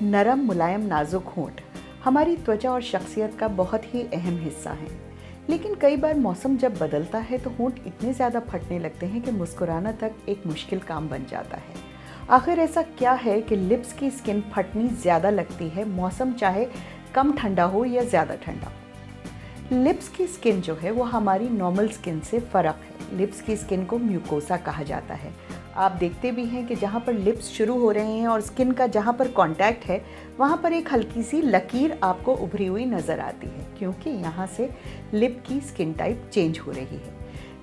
नरम, मुलायम, नाजुक होंठ हमारी त्वचा और शख्सियत का बहुत ही अहम हिस्सा है। लेकिन कई बार मौसम जब बदलता है तो होंठ इतने ज़्यादा फटने लगते हैं कि मुस्कुराना तक एक मुश्किल काम बन जाता है। आखिर ऐसा क्या है कि लिप्स की स्किन फटनी ज़्यादा लगती है, मौसम चाहे कम ठंडा हो या ज़्यादा ठंडा हो। लिप्स की स्किन जो है वो हमारी नॉर्मल स्किन से फ़र्क है। लिप्स की स्किन को म्यूकोसा कहा जाता है। आप देखते भी हैं कि जहाँ पर लिप्स शुरू हो रहे हैं और स्किन का जहाँ पर कांटेक्ट है वहाँ पर एक हल्की सी लकीर आपको उभरी हुई नज़र आती है, क्योंकि यहाँ से लिप की स्किन टाइप चेंज हो रही है।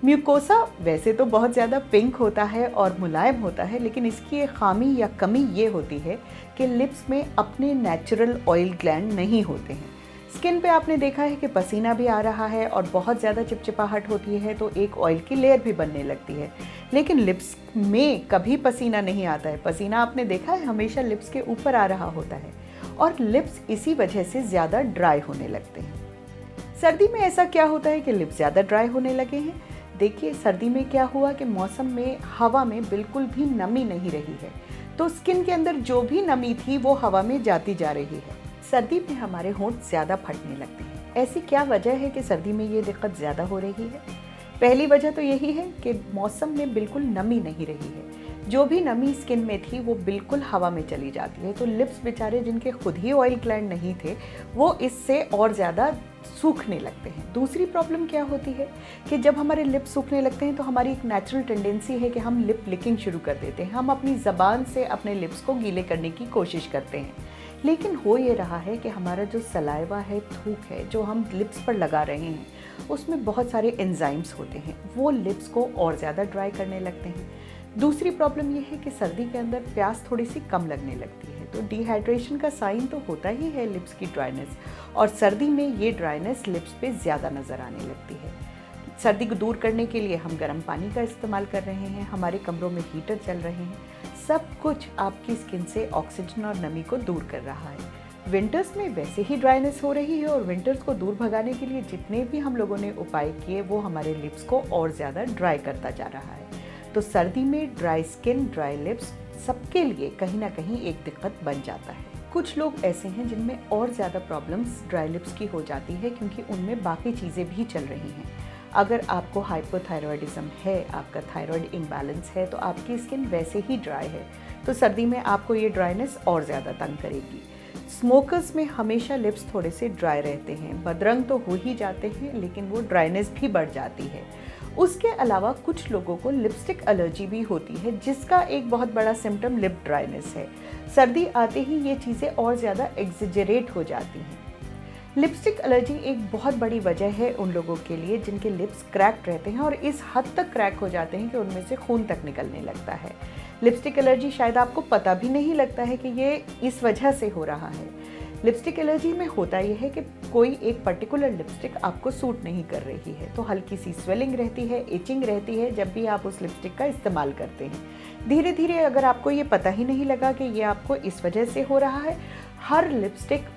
म्यूकोसा वैसे तो बहुत ज़्यादा पिंक होता है और मुलायम होता है, लेकिन इसकी एक खामी या कमी ये होती है कि लिप्स में अपने नेचुरल ऑयल ग्लैंड नहीं होते हैं। स्किन पे आपने देखा है कि पसीना भी आ रहा है और बहुत ज़्यादा चिपचिपाहट होती है तो एक ऑयल की लेयर भी बनने लगती है, लेकिन लिप्स में कभी पसीना नहीं आता है। पसीना आपने देखा है हमेशा लिप्स के ऊपर आ रहा होता है और लिप्स इसी वजह से ज़्यादा ड्राई होने लगते हैं। सर्दी में ऐसा क्या होता है कि लिप्स ज़्यादा ड्राई होने लगे हैं? देखिए, सर्दी में क्या हुआ कि मौसम में हवा में बिल्कुल भी नमी नहीं रही है, तो स्किन के अंदर जो भी नमी थी वो हवा में जाती जा रही है। सर्दी में हमारे होंठ ज़्यादा फटने लगते हैं। ऐसी क्या वजह है कि सर्दी में ये दिक्कत ज़्यादा हो रही है? पहली वजह तो यही है कि मौसम में बिल्कुल नमी नहीं रही है। जो भी नमी स्किन में थी वो बिल्कुल हवा में चली जाती है, तो लिप्स बेचारे जिनके खुद ही ऑयल ग्लैंड नहीं थे वो इससे और ज़्यादा सूखने लगते हैं। दूसरी प्रॉब्लम क्या होती है कि जब हमारे लिप्स सूखने लगते हैं तो हमारी एक नेचुरल टेंडेंसी है कि हम लिप लिकिंग शुरू कर देते हैं। हम अपनी ज़बान से अपने लिप्स को गीले करने की कोशिश करते हैं, लेकिन हो ये रहा है कि हमारा जो सलाइवा है, थूक है, जो हम लिप्स पर लगा रहे हैं उसमें बहुत सारे एंजाइम्स होते हैं, वो लिप्स को और ज़्यादा ड्राई करने लगते हैं। दूसरी प्रॉब्लम ये है कि सर्दी के अंदर प्यास थोड़ी सी कम लगने लगती है, तो डिहाइड्रेशन का साइन तो होता ही है लिप्स की ड्राइनेस, और सर्दी में ये ड्राइनेस लिप्स पे ज़्यादा नज़र आने लगती है। सर्दी को दूर करने के लिए हम गर्म पानी का इस्तेमाल कर रहे हैं, हमारे कमरों में हीटर चल रहे हैं, सब कुछ आपकी स्किन से ऑक्सीजन और नमी को दूर कर रहा है। विंटर्स में वैसे ही ड्राइनेस हो रही है और विंटर्स को दूर भगाने के लिए जितने भी हम लोगों ने उपाय किए वो हमारे लिप्स को और ज़्यादा ड्राई करता जा रहा है। तो सर्दी में ड्राई स्किन, ड्राई लिप्स सबके लिए कहीं ना कहीं एक दिक्कत बन जाता है। कुछ लोग ऐसे हैं जिनमें और ज़्यादा प्रॉब्लम्स ड्राई लिप्स की हो जाती है क्योंकि उनमें बाकी चीज़ें भी चल रही हैं। अगर आपको हाइपोथायरॉयडिज्म है, आपका थायराइड इम्बैलेंस है, तो आपकी स्किन वैसे ही ड्राई है, तो सर्दी में आपको ये ड्राइनेस और ज़्यादा तंग करेगी। स्मोकर्स में हमेशा लिप्स थोड़े से ड्राई रहते हैं, बदरंग तो हो ही जाते हैं लेकिन वो ड्राइनेस भी बढ़ जाती है। उसके अलावा कुछ लोगों को लिपस्टिक एलर्जी भी होती है, जिसका एक बहुत बड़ा सिम्टम लिप ड्राइनेस है। सर्दी आते ही ये चीज़ें और ज़्यादा एग्जेजरेट हो जाती हैं। लिपस्टिक एलर्जी एक बहुत बड़ी वजह है उन लोगों के लिए जिनके लिप्स क्रैक्ड रहते हैं और इस हद तक क्रैक हो जाते हैं कि उनमें से खून तक निकलने लगता है। लिपस्टिक एलर्जी शायद आपको पता भी नहीं लगता है कि ये इस वजह से हो रहा है। लिपस्टिक एलर्जी में होता यह है कि कोई एक पर्टिकुलर लिपस्टिक आपको सूट नहीं कर रही है, तो हल्की सी स्वेलिंग रहती है, इचिंग रहती है जब भी आप उस लिपस्टिक का इस्तेमाल करते हैं। धीरे धीरे अगर आपको ये पता ही नहीं लगा कि ये आपको इस वजह से हो रहा है, हर लिपस्टिक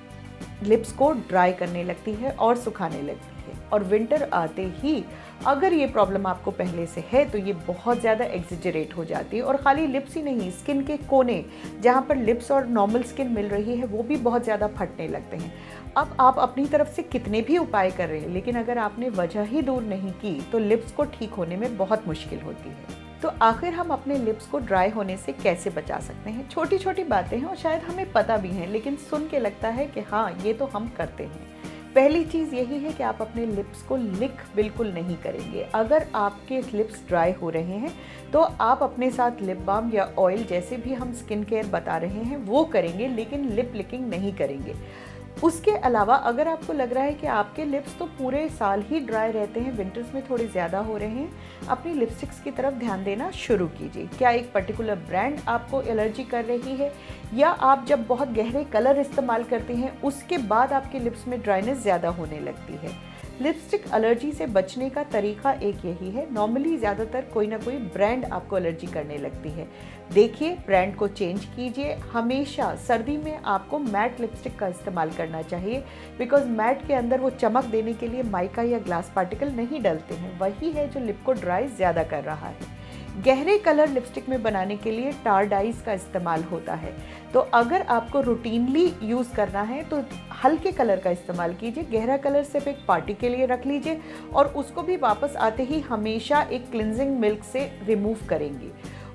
लिप्स को ड्राई करने लगती है और सुखाने लगती है। और विंटर आते ही अगर ये प्रॉब्लम आपको पहले से है तो ये बहुत ज़्यादा एग्जेजरेट हो जाती है, और खाली लिप्स ही नहीं, स्किन के कोने जहाँ पर लिप्स और नॉर्मल स्किन मिल रही है वो भी बहुत ज़्यादा फटने लगते हैं। अब आप अपनी तरफ से कितने भी उपाय कर रहे हैं, लेकिन अगर आपने वजह ही दूर नहीं की तो लिप्स को ठीक होने में बहुत मुश्किल होती है। तो आखिर हम अपने लिप्स को ड्राई होने से कैसे बचा सकते हैं? छोटी छोटी बातें हैं और शायद हमें पता भी हैं, लेकिन सुन के लगता है कि हाँ ये तो हम करते हैं। पहली चीज़ यही है कि आप अपने लिप्स को लिक बिल्कुल नहीं करेंगे। अगर आपके लिप्स ड्राई हो रहे हैं तो आप अपने साथ लिप बाम या ऑयल जैसे भी हम स्किन केयर बता रहे हैं वो करेंगे, लेकिन लिप लिकिंग नहीं करेंगे। उसके अलावा अगर आपको लग रहा है कि आपके लिप्स तो पूरे साल ही ड्राई रहते हैं, विंटर्स में थोड़े ज़्यादा हो रहे हैं, अपनी लिपस्टिक्स की तरफ ध्यान देना शुरू कीजिए। क्या एक पर्टिकुलर ब्रांड आपको एलर्जी कर रही है, या आप जब बहुत गहरे कलर इस्तेमाल करते हैं उसके बाद आपके लिप्स में ड्राइनेस ज़्यादा होने लगती है? लिपस्टिक एलर्जी से बचने का तरीका एक यही है। नॉर्मली ज़्यादातर कोई ना कोई ब्रांड आपको एलर्जी करने लगती है, देखिए ब्रांड को चेंज कीजिए। हमेशा सर्दी में आपको मैट लिपस्टिक का इस्तेमाल करना चाहिए, बिकॉज मैट के अंदर वो चमक देने के लिए माइका या ग्लास पार्टिकल नहीं डलते हैं, वही है जो लिप को ड्राई ज़्यादा कर रहा है। गहरे कलर लिपस्टिक में बनाने के लिए टार डाइज का इस्तेमाल होता है। तो अगर आपको रूटीनली यूज़ करना है तो हल्के कलर का इस्तेमाल कीजिए, गहरा कलर सिर्फ एक पार्टी के लिए रख लीजिए और उसको भी वापस आते ही हमेशा एक क्लिनजिंग मिल्क से रिमूव करेंगे।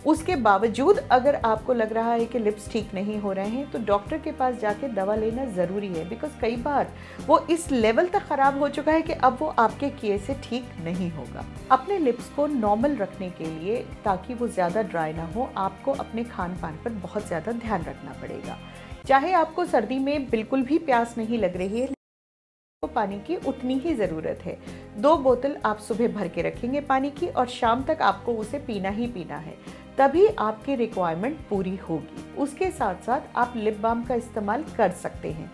उसके बावजूद अगर आपको लग रहा है कि लिप्स ठीक नहीं हो रहे हैं तो डॉक्टर के पास जाके दवा लेना ज़रूरी है, बिकॉज़ कई बार वो इस लेवल तक ख़राब हो चुका है कि अब वो आपके किए से ठीक नहीं होगा। अपने लिप्स को नॉर्मल रखने के लिए, ताकि वो ज़्यादा ड्राई ना हो, आपको अपने खान पान पर बहुत ज़्यादा ध्यान रखना पड़ेगा। चाहे आपको सर्दी में बिल्कुल भी प्यास नहीं लग रही है, तो पानी की उतनी ही ज़रूरत है। 2 बोतल आप सुबह भर के रखेंगे पानी की और शाम तक आपको उसे पीना ही पीना है, तभी आपकी रिक्वायरमेंट पूरी होगी। उसके साथ साथ आप लिप बाम का इस्तेमाल कर सकते हैं।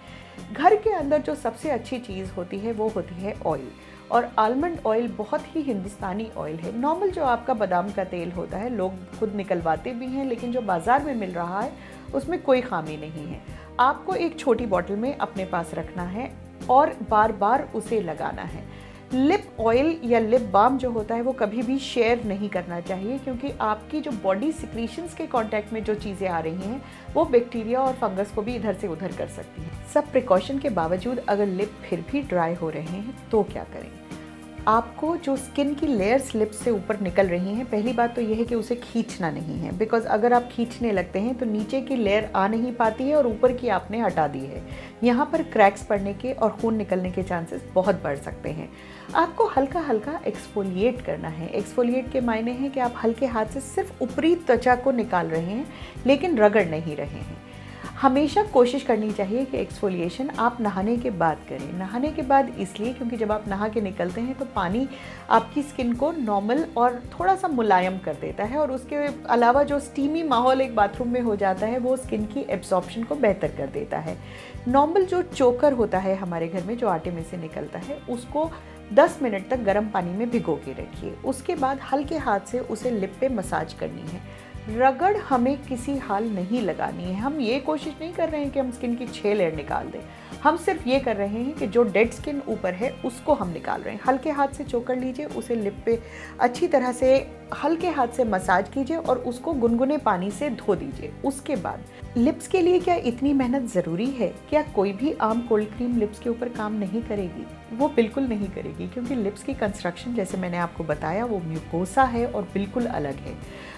घर के अंदर जो सबसे अच्छी चीज़ होती है वो होती है ऑयल, और आलमंड ऑयल बहुत ही हिंदुस्तानी ऑयल है। नॉर्मल जो आपका बादाम का तेल होता है लोग खुद निकलवाते भी हैं, लेकिन जो बाज़ार में मिल रहा है उसमें कोई खामी नहीं है। आपको एक छोटी बॉटल में अपने पास रखना है और बार बार उसे लगाना है। लिप ऑयल या लिप बाम जो होता है वो कभी भी शेयर नहीं करना चाहिए, क्योंकि आपकी जो बॉडी सिक्रीशंस के कांटेक्ट में जो चीज़ें आ रही हैं वो बैक्टीरिया और फंगस को भी इधर से उधर कर सकती हैं। सब प्रिकॉशन के बावजूद अगर लिप फिर भी ड्राई हो रहे हैं तो क्या करें? आपको जो स्किन की लेयर्स लिप्स से ऊपर निकल रही हैं, पहली बात तो यह है कि उसे खींचना नहीं है, बिकॉज अगर आप खींचने लगते हैं तो नीचे की लेयर आ नहीं पाती है और ऊपर की आपने हटा दी है। यहाँ पर क्रैक्स पड़ने के और खून निकलने के चांसेस बहुत बढ़ सकते हैं। आपको हल्का हल्का एक्सफोलिएट करना है। एक्सफोलिएट के मायने हैं कि आप हल्के हाथ से सिर्फ ऊपरी त्वचा को निकाल रहे हैं, लेकिन रगड़ नहीं रहे हैं। हमेशा कोशिश करनी चाहिए कि एक्सफोलिएशन आप नहाने के बाद करें। नहाने के बाद इसलिए क्योंकि जब आप नहा के निकलते हैं तो पानी आपकी स्किन को नॉर्मल और थोड़ा सा मुलायम कर देता है, और उसके अलावा जो स्टीमी माहौल एक बाथरूम में हो जाता है वो स्किन की एब्जॉर्प्शन को बेहतर कर देता है। नॉर्मल जो चोकर होता है हमारे घर में जो आटे में से निकलता है, उसको 10 मिनट तक गर्म पानी में भिगो के रखिए। उसके बाद हल्के हाथ से उसे लिप पे मसाज करनी है। रगड़ हमें किसी हाल नहीं लगानी है। हम ये कोशिश नहीं कर रहे हैं कि हम स्किन की 6 लेयर निकाल दें, हम सिर्फ ये कर रहे हैं कि जो डेड स्किन ऊपर है उसको हम निकाल रहे हैं। हल्के हाथ से चोकर लीजिए, उसे लिप पे अच्छी तरह से हल्के हाथ से मसाज कीजिए और उसको गुनगुने पानी से धो दीजिए। उसके बाद लिप्स के लिए क्या इतनी मेहनत ज़रूरी है? क्या कोई भी आम कोल्ड क्रीम लिप्स के ऊपर काम नहीं करेगी? वो बिल्कुल नहीं करेगी, क्योंकि लिप्स की कंस्ट्रक्शन जैसे मैंने आपको बताया वो म्यूकोसा है और बिल्कुल अलग है।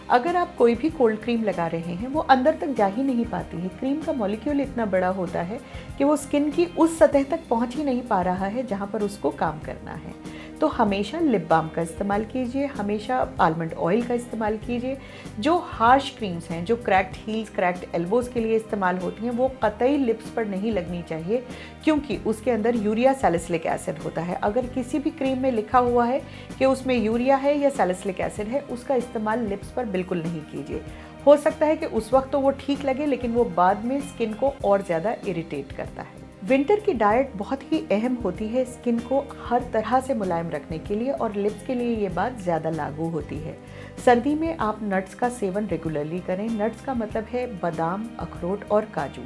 अगर आप कोई भी कोल्ड क्रीम लगा रहे हैं वो अंदर तक जा ही नहीं पाती है। क्रीम का मॉलिक्यूल इतना बड़ा होता है कि वो स्किन की उस सतह तक पहुंच ही नहीं पा रहा है जहां पर उसको काम करना है। तो हमेशा लिप बाम का इस्तेमाल कीजिए, हमेशा आलमंड ऑयल का इस्तेमाल कीजिए। जो हार्श क्रीम्स हैं, जो क्रैक्ड हील्स, क्रैक्ड एल्बोज़ के लिए इस्तेमाल होती हैं, वो कतई लिप्स पर नहीं लगनी चाहिए, क्योंकि उसके अंदर यूरिया सैलिसिलिक एसिड होता है। अगर किसी भी क्रीम में लिखा हुआ है कि उसमें यूरिया है या सैलिसिलिक एसिड है, उसका इस्तेमाल लिप्स पर बिल्कुल नहीं कीजिए। हो सकता है कि उस वक्त तो वो ठीक लगे, लेकिन वो बाद में स्किन को और ज़्यादा इरिटेट करता है। विंटर की डाइट बहुत ही अहम होती है स्किन को हर तरह से मुलायम रखने के लिए, और लिप्स के लिए ये बात ज़्यादा लागू होती है। सर्दी में आप नट्स का सेवन रेगुलरली करें। नट्स का मतलब है बादाम, अखरोट और काजू।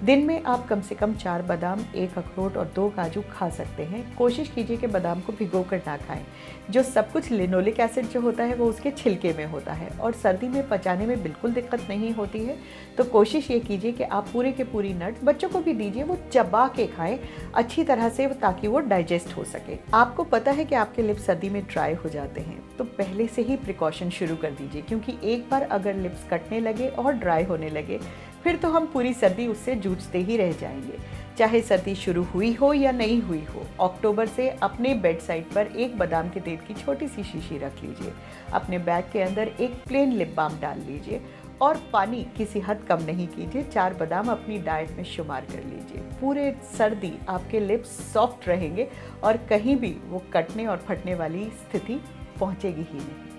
दिन में आप कम से कम 4 बादाम, 1 अखरोट और 2 काजू खा सकते हैं। कोशिश कीजिए कि बादाम को भिगोकर ना खाएं। जो सब कुछ लिनोलिक एसिड जो होता है वो उसके छिलके में होता है, और सर्दी में पचाने में बिल्कुल दिक्कत नहीं होती है। तो कोशिश ये कीजिए कि आप पूरे के पूरी नट्स बच्चों को भी दीजिए, वो चबा के खाएं अच्छी तरह से, ताकि वो डाइजेस्ट हो सके। आपको पता है कि आपके लिप्स सर्दी में ड्राई हो जाते हैं, तो पहले से ही प्रिकॉशन शुरू कर दीजिए, क्योंकि एक बार अगर लिप्स कटने लगे और ड्राई होने लगे फिर तो हम पूरी सर्दी उससे जूझते ही रह जाएंगे। चाहे सर्दी शुरू हुई हो या नहीं हुई हो, अक्टूबर से अपने बेड साइड पर एक बादाम के तेल की छोटी सी शीशी रख लीजिए। अपने बैग के अंदर एक प्लेन लिप बाम डाल लीजिए और पानी किसी हद कम नहीं कीजिए। 4 बादाम अपनी डाइट में शुमार कर लीजिए। पूरे सर्दी आपके लिप्स सॉफ्ट रहेंगे और कहीं भी वो कटने और फटने वाली स्थिति पहुंचेगी ही नहीं।